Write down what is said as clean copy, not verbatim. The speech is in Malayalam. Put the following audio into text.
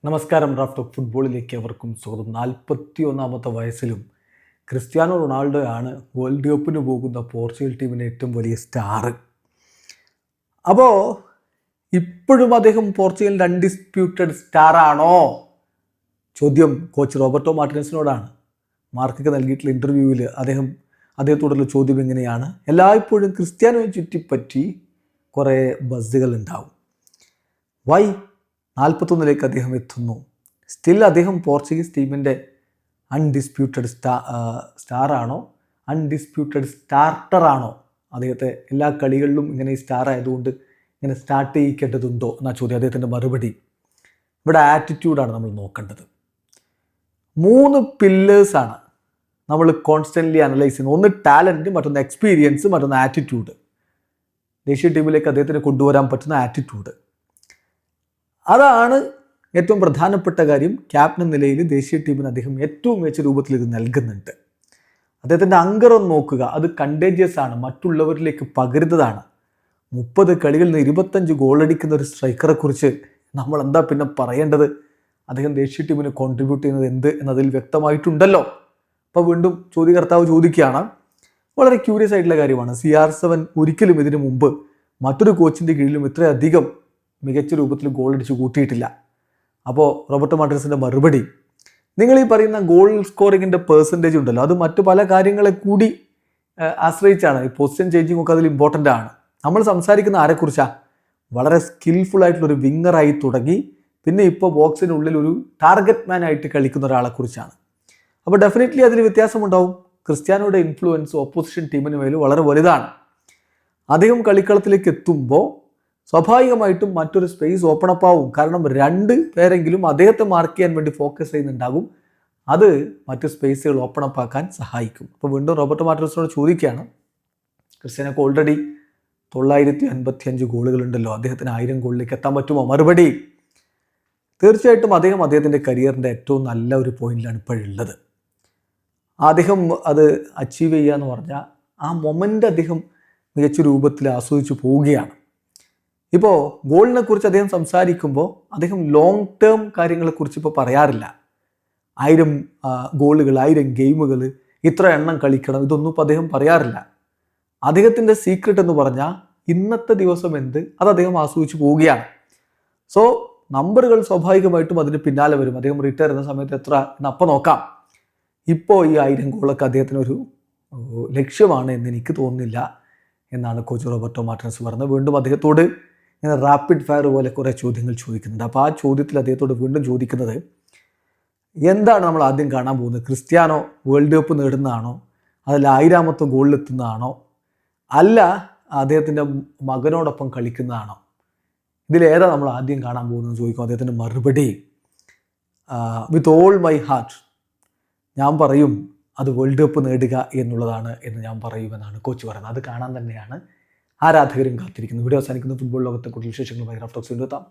നമസ്കാരം. റാഫ്റ്റ് ഓഫ് ഫുട്ബോളിലേക്ക് അവർക്കും സ്വാഗതം. 41-ാമത്തെ വയസ്സിലും ക്രിസ്ത്യാനോ റൊണാൾഡോ ആണ് വേൾഡ് കപ്പിന് പോകുന്ന പോർച്ചുഗൽ ടീമിൻ്റെ ഏറ്റവും വലിയ സ്റ്റാർ. അപ്പോൾ ഇപ്പോഴും അദ്ദേഹം പോർച്ചുഗലിൻ്റെ അൺഡിസ്പ്യൂട്ടഡ് സ്റ്റാർ ആണോ? ചോദ്യം കോച്ച് റോബർട്ടോ മാർട്ടിനസിനോടാണ്. മാർക്കൊക്കെ നൽകിയിട്ടുള്ള ഇൻ്റർവ്യൂവിൽ അദ്ദേഹത്തോടുള്ള ചോദ്യം എങ്ങനെയാണ്? എല്ലായ്പ്പോഴും ക്രിസ്ത്യാനോയെ ചുറ്റിപ്പറ്റി കുറേ ബസ്സുകൾ ഉണ്ടാവും. വൈ 41 അദ്ദേഹം എത്തുന്നു? സ്റ്റിൽ അദ്ദേഹം പോർച്ചുഗീസ് ടീമിൻ്റെ അൺഡിസ്പ്യൂട്ടഡ് സ്റ്റാറാണോ? അൺഡിസ്പ്യൂട്ടഡ് സ്റ്റാർട്ടറാണോ? അദ്ദേഹത്തെ എല്ലാ കളികളിലും ഇങ്ങനെ സ്റ്റാർ ആയതുകൊണ്ട് ഇങ്ങനെ സ്റ്റാർട്ട് ചെയ്യിക്കേണ്ടതുണ്ടോ എന്നാ ചോദ്യം. അദ്ദേഹത്തിൻ്റെ മറുപടി ഇവിടെ ആറ്റിറ്റ്യൂഡാണ് നമ്മൾ നോക്കേണ്ടത്. 3 പില്ലേഴ്സാണ് നമ്മൾ കോൺസ്റ്റൻ്റ്ലി അനലൈസ് ചെയ്യുന്നത്. ഒന്ന് ടാലൻറ്റ്, മറ്റൊന്ന് എക്സ്പീരിയൻസ്, മറ്റൊന്ന് ആറ്റിറ്റ്യൂഡ്. ദേശീയ ടീമിലേക്ക് അദ്ദേഹത്തിന് കൊണ്ടുവരാൻ പറ്റുന്ന ആറ്റിറ്റ്യൂഡ്, അതാണ് ഏറ്റവും പ്രധാനപ്പെട്ട കാര്യം. ക്യാപ്റ്റൻ നിലയിൽ ദേശീയ ടീമിന് അദ്ദേഹം ഏറ്റവും മികച്ച രൂപത്തിൽ ഇത് നൽകുന്നുണ്ട്. അദ്ദേഹത്തിൻ്റെ അങ്കറം നോക്കുക, അത് കണ്ടേജിയസ് ആണ്, മറ്റുള്ളവരിലേക്ക് പകരുന്നതാണ്. 30 കളികളിൽ നിന്ന് 25 ഗോളടിക്കുന്ന ഒരു സ്ട്രൈക്കറെ കുറിച്ച് നമ്മൾ എന്താ പിന്നെ പറയേണ്ടത്? അദ്ദേഹം ദേശീയ ടീമിന് കോൺട്രിബ്യൂട്ട് ചെയ്യുന്നത് എന്ത് എന്നതിൽ വ്യക്തമായിട്ടുണ്ടല്ലോ. അപ്പോൾ വീണ്ടും ചോദ്യകർത്താവ് ചോദിക്കുകയാണ്. വളരെ ക്യൂരിയസ് ആയിട്ടുള്ള കാര്യമാണ്. CR7 ഒരിക്കലും ഇതിനു മുമ്പ് മറ്റൊരു കോച്ചിൻ്റെ കീഴിലും ഇത്രയധികം മികച്ച രൂപത്തിൽ ഗോളടിച്ച് കൂട്ടിയിട്ടില്ല. അപ്പോൾ റോബർട്ടോ മാർട്ടിനസിൻ്റെ മറുപടി, നിങ്ങൾ ഈ പറയുന്ന ഗോൾ സ്കോറിങ്ങിൻ്റെ പേഴ്സൻറ്റേജ് ഉണ്ടല്ലോ, അത് മറ്റു പല കാര്യങ്ങളെ കൂടി ആശ്രയിച്ചാണ്. ഈ പൊസിഷൻ ചേഞ്ചിങ് ഒക്കെ അതിൽ ഇമ്പോർട്ടൻ്റ് ആണ്. നമ്മൾ സംസാരിക്കുന്ന ആരെക്കുറിച്ചാണ്? വളരെ സ്കിൽഫുൾ ആയിട്ടുള്ളൊരു വിങ്ങറായി തുടങ്ങി പിന്നെ ഇപ്പോൾ ബോക്സിനുള്ളിൽ ഒരു ടാർഗറ്റ് മാൻ ആയിട്ട് കളിക്കുന്ന ഒരാളെക്കുറിച്ചാണ്. അപ്പോൾ ഡെഫിനറ്റ്ലി അതിൽ വ്യത്യാസമുണ്ടാവും. ക്രിസ്ത്യാനോയുടെ ഇൻഫ്ലുവൻസ് ഓപ്പോസിഷൻ ടീമിന് മേൽ വളരെ വലുതാണ്. അദ്ദേഹം കളിക്കളത്തിലേക്ക് എത്തുമ്പോൾ സ്വാഭാവികമായിട്ടും മറ്റൊരു സ്പേസ് ഓപ്പൺ അപ്പ് ആവും. കാരണം 2 പേരെങ്കിലും അദ്ദേഹത്തെ മാർക്ക് ചെയ്യാൻ വേണ്ടി ഫോക്കസ് ചെയ്യുന്നുണ്ടാകും. അത് മറ്റ് സ്പേസുകൾ ഓപ്പൺ അപ്പ് ആക്കാൻ സഹായിക്കും. അപ്പോൾ വീണ്ടും റോബർട്ടോ മാർട്ടിനസിനോട് ചോദിക്കുകയാണ്, ക്രിസ്ത്യാനോക്ക് ഓൾറെഡി 955 ഗോളുകളുണ്ടല്ലോ, അദ്ദേഹത്തിന് 1000 ഗോളിലേക്ക് എത്താൻ പറ്റുമോ? മറുപടി, തീർച്ചയായിട്ടും അദ്ദേഹത്തിൻ്റെ കരിയറിൻ്റെ ഏറ്റവും നല്ല ഒരു പോയിന്റിലാണ് ഇപ്പോഴുള്ളത്. അദ്ദേഹം അത് അച്ചീവ് ചെയ്യുക എന്ന് പറഞ്ഞാൽ ആ മൊമെൻ്റ് അദ്ദേഹം മികച്ച രൂപത്തിൽ ആസ്വദിച്ചു പോവുകയാണ്. ഇപ്പോൾ ഗോളിനെ കുറിച്ച് അദ്ദേഹം സംസാരിക്കുമ്പോൾ അദ്ദേഹം ലോങ് ടേം കാര്യങ്ങളെക്കുറിച്ച് ഇപ്പോൾ പറയാറില്ല. 1000 ഗോളുകൾ, 1000 ഗെയിമുകൾ, ഇത്ര എണ്ണം കളിക്കണം, ഇതൊന്നും ഇപ്പോൾ അദ്ദേഹം പറയാറില്ല. അദ്ദേഹത്തിൻ്റെ സീക്രട്ട് എന്ന് പറഞ്ഞാൽ ഇന്നത്തെ ദിവസം എന്ത്, അത് അദ്ദേഹം ആസ്വദിച്ച് പോവുകയാണ്. സോ നമ്പറുകൾ സ്വാഭാവികമായിട്ടും അതിന് പിന്നാലെ വരും. അദ്ദേഹം റിട്ടയർ ചെയ്യുന്ന സമയത്ത് എത്ര എന്ന് അപ്പം നോക്കാം. ഇപ്പോൾ ഈ 1000 ഗോളൊക്കെ അദ്ദേഹത്തിനൊരു ലക്ഷ്യമാണ് എന്ന് എനിക്ക് തോന്നുന്നില്ല എന്നാണ് കോച്ച് റോബർട്ടോ മാർട്ടിനസ് പറഞ്ഞത്. വീണ്ടും അദ്ദേഹത്തോട് ഇങ്ങനെ റാപ്പിഡ് ഫയർ പോലെ കുറേ ചോദ്യങ്ങൾ ചോദിക്കുന്നുണ്ട്. അപ്പോൾ ആ ചോദ്യത്തിൽ അദ്ദേഹത്തോട് വീണ്ടും ചോദിക്കുന്നത്, എന്താണ് നമ്മൾ ആദ്യം കാണാൻ പോകുന്നത്? ക്രിസ്ത്യാനോ വേൾഡ് കപ്പ് നേടുന്നതാണോ? അതിൽ 1000ാമത്തെ ഗോളിലെത്തുന്നതാണോ? അല്ല അദ്ദേഹത്തിൻ്റെ മകനോടൊപ്പം കളിക്കുന്നതാണോ? ഇതിലേതാ നമ്മൾ ആദ്യം കാണാൻ പോകുന്നതെന്ന് ചോദിക്കും. അദ്ദേഹത്തിൻ്റെ മറുപടി, വിത്ത് ഓൾ മൈ ഹാർട്ട് ഞാൻ പറയും അത് വേൾഡ് കപ്പ് നേടുക എന്നുള്ളതാണ് എന്ന് ഞാൻ പറയുമെന്നാണ് കോച്ച് പറയുന്നത്. അത് കാണാൻ തന്നെയാണ് ആരാധകരും കാത്തിരിക്കുന്നത്. വീഡിയോ അവസാനിക്കുന്ന ഫുട്ബോൾ ലോകത്തെ കൂടുതൽ വിശേഷങ്ങളുമായി റാഫ്റ്റ് ടോക്സ് വീണ്ടും എത്താം.